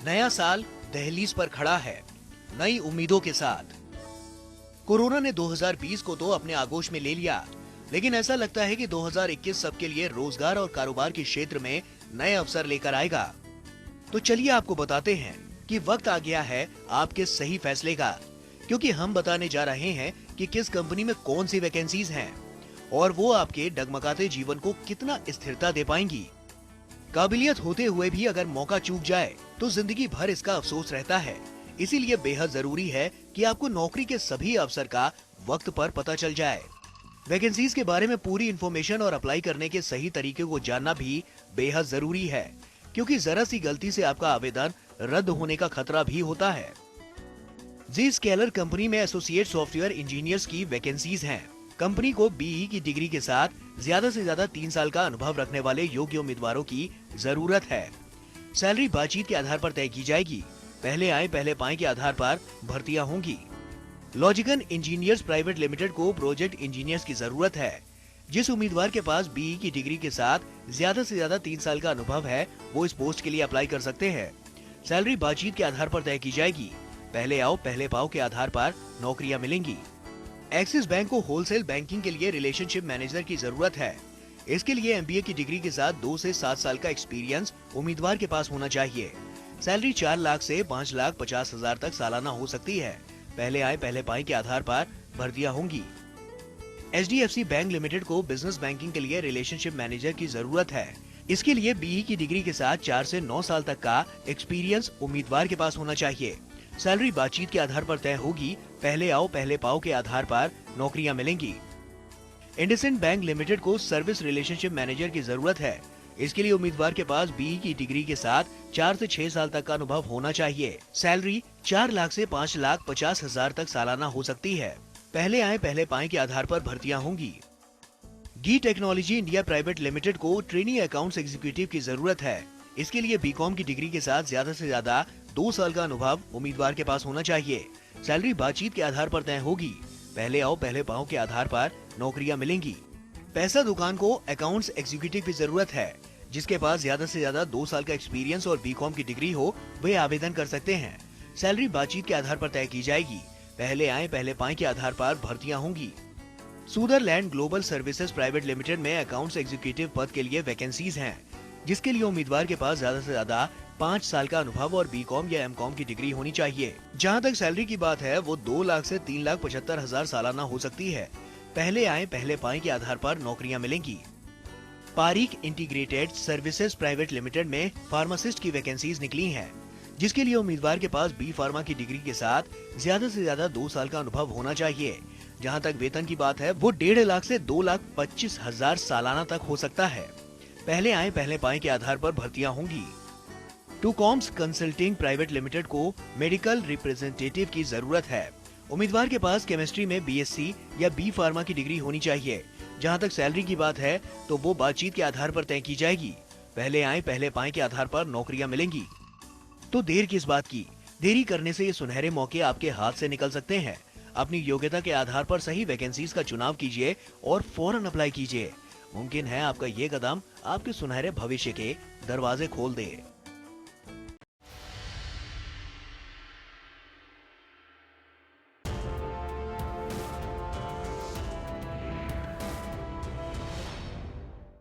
नया साल दहलीज पर खड़ा है, नई उम्मीदों के साथ। कोरोना ने 2020 को तो अपने आगोश में ले लिया, लेकिन ऐसा लगता है कि 2021 सबके लिए रोजगार और कारोबार के क्षेत्र में नए अवसर लेकर आएगा। तो चलिए आपको बताते हैं कि वक्त आ गया है आपके सही फैसले का, क्योंकि हम बताने जा रहे हैं कि किस कंपनी में कौन सी वैकेंसीज हैं और वो आपके डगमगाते जीवन को कितना स्थिरता दे पाएंगी। काबिलियत होते हुए भी अगर मौका चूक जाए तो जिंदगी भर इसका अफसोस रहता है। इसीलिए बेहद जरूरी है कि आपको नौकरी के सभी अवसर का वक्त पर पता चल जाए। वैकेंसीज के बारे में पूरी इन्फॉर्मेशन और अप्लाई करने के सही तरीके को जानना भी बेहद जरूरी है, क्योंकि जरा सी गलती से आपका आवेदन रद्द होने का खतरा भी होता है। जी स्केलर कंपनी में एसोसिएट सॉफ्टवेयर इंजीनियर्स की वैकेंसीज हैं। कंपनी को बीई की डिग्री के साथ ज्यादा से ज्यादा 3 साल का अनुभव रखने वाले योग्य उम्मीदवारों की जरूरत है। सैलरी बातचीत के आधार पर तय की जाएगी। पहले आए पहले पाए के आधार पर भर्तियां होंगी। लॉजिकन इंजीनियर्स प्राइवेट लिमिटेड को प्रोजेक्ट इंजीनियर्स की जरूरत है। जिस उम्मीदवार के पास बीई की डिग्री के साथ ज्यादा से ज्यादा 3 साल का अनुभव है, वो इस पोस्ट के लिए अप्लाई कर सकते हैं। सैलरी बातचीत के आधार पर तय की जाएगी। पहले आओ पहले पाओ के आधार पर नौकरियां मिलेंगी। एक्सिस बैंक को होलसेल बैंकिंग के लिए रिलेशनशिप मैनेजर की जरूरत है। इसके लिए एमबीए की डिग्री के साथ 2 से 7 साल का एक्सपीरियंस उम्मीदवार के पास होना चाहिए। सैलरी 4 लाख से 5,50,000 तक सालाना हो सकती है। पहले आए पहले पाए के आधार पर भर्तियां होंगी। एचडीएफसी बैंक लिमिटेड को बिजनेस बैंकिंग के लिए रिलेशनशिप मैनेजर की जरूरत है। इसके लिए बीई की डिग्री के साथ 4 से 9 साल तक का एक्सपीरियंस उम्मीदवार के पास होना चाहिए। सैलरी बातचीत के आधार पर तय होगी। पहले आओ पहले पाओ के आधार पर नौकरियां मिलेंगी। इंडसइंड बैंक लिमिटेड को सर्विस रिलेशनशिप मैनेजर की जरूरत है। इसके लिए उम्मीदवार के पास बीई की डिग्री के साथ 4 से 6 साल तक का अनुभव होना चाहिए। सैलरी 4 लाख से 5,50,000 तक सालाना हो सकती है। पहले आए पहले पाए के आधार पर भर्तियां होंगी। गी टेक्नोलॉजी इंडिया प्राइवेट लिमिटेड को ट्रेनी अकाउंट्स एग्जीक्यूटिव की जरूरत है। इसके लिए बीकॉम की डिग्री के साथ ज्यादा से ज्यादा 2 साल का अनुभव उम्मीदवार के पास होना चाहिए। सैलरी बातचीत के आधार पर तय होगी। पहले आओ पहले पाओ के आधार पर नौकरियां मिलेंगी। पैसा दुकान को अकाउंट्स एग्जीक्यूटिव की जरूरत है। जिसके पास ज्यादा से ज्यादा 2 साल का एक्सपीरियंस और बीकॉम की डिग्री हो, वे आवेदन कर सकते हैं। सैलरी बातचीत के आधार पर तय की जाएगी। पहले आए पहले पाए के आधार पर भर्तियां होंगी। Sutherland global services private limited में अकाउंट्स एग्जीक्यूटिव पद के लिए वैकेंसीज हैं, जिसके लिए उम्मीदवार के पास ज्यादा से ज्यादा 5 साल का अनुभव और बीकॉम या एमकॉम की डिग्री होनी चाहिए। जहां तक सैलरी की बात है, वो 2 लाख से 3,75,000 सालाना हो सकती है। पहले आए पहले पाए के आधार पर नौकरियां मिलेंगी। Pareek integrated services private limited में फार्मासिस्ट की वैकेंसीज निकली हैं, जिसके लिए उम्मीदवार के पास बी फार्मा की डिग्री के साथ ज्यादा से ज्यादा 2 साल का अनुभव होना चाहिए। जहां तक वेतन की बात है, वो 1.5 लाख से 2,25,000 सालाना तक हो सकता है। पहले आए पहले पाए के आधार पर भर्तियां होंगी। टूकॉम्स कंसल्टिंग प्राइवेट लिमिटेड को मेडिकल रिप्रेजेंटेटिव की जरूरत है। उम्मीदवार के पास केमिस्ट्री में बीएससी या बी फार्मा की डिग्री होनी चाहिए। जहां तक सैलरी की बात है, तो वो बातचीत के आधार पर तय की जाएगी। पहले आए पहले पाए के आधार पर नौकरियां मिलेंगी। तो देर किस बात की? देरी करने से ये सुनहरे मौके आपके हाथ से निकल सकते हैं। अपनी योग्यता के आधार पर सही वैकेंसीज का चुनाव कीजिए और फौरन अप्लाई कीजिए। मुमकिन है आपका ये कदम आपके सुनहरे भविष्य के दरवाजे खोल दे।